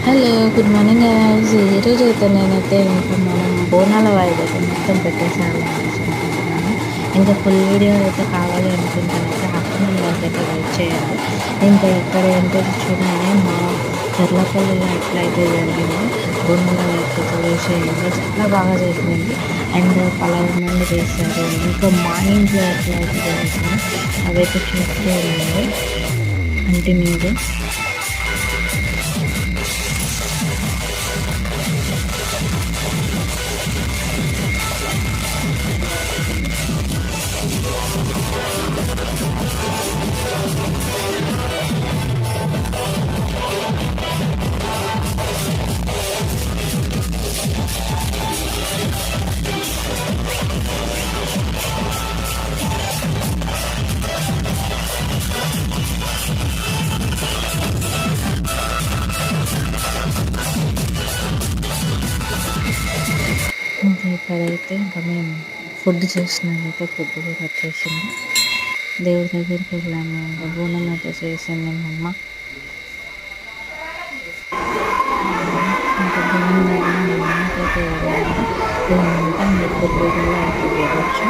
Hello, good morning guys. ఈరోజు అయితే నేనైతే ఇంకా మనం బోనాల వాయిదా అయితే మొత్తం పెట్టేసేయాలి అనేసి అనుకుంటున్నాను. ఇంకా ఫుల్ వీడియో అయితే కావాలి అనుకుంటానైతే ఆఫ్టర్నూన్ వరకు అయితే వెయిట్ చేయాలి. ఇంకా ఇక్కడ ఏంటంటే చూడండి, మా చర్లపల్లిలో ఎట్లయితే జరిగిందో బోనాల వాయిదా చేసేయండి చాలా బాగా జరిగింది. అండ్ పలావ్ మంది చేశారు. ఇంకా మా ఇంట్లో ఎట్లయితే జరుగుతుందో అదైతే చూస్తూ ఉండండి కంటిన్యూగా. ఇంకా ఇక్కడైతే ఇంకా మేము ఫుడ్ చేసినదైతే ఫుడ్ కూడా వచ్చేసింది. దేవుడి దగ్గరికి వెళ్ళాము. ఇంకా బోనం అయితే చేసింది మా అమ్మ. ఇంకా బోనం దగ్గర మా అమ్మకైతే వెళ్ళాము. ఏమంటే మీరు ఫుడ్ కూడా అయితే వెళ్ళచ్చు.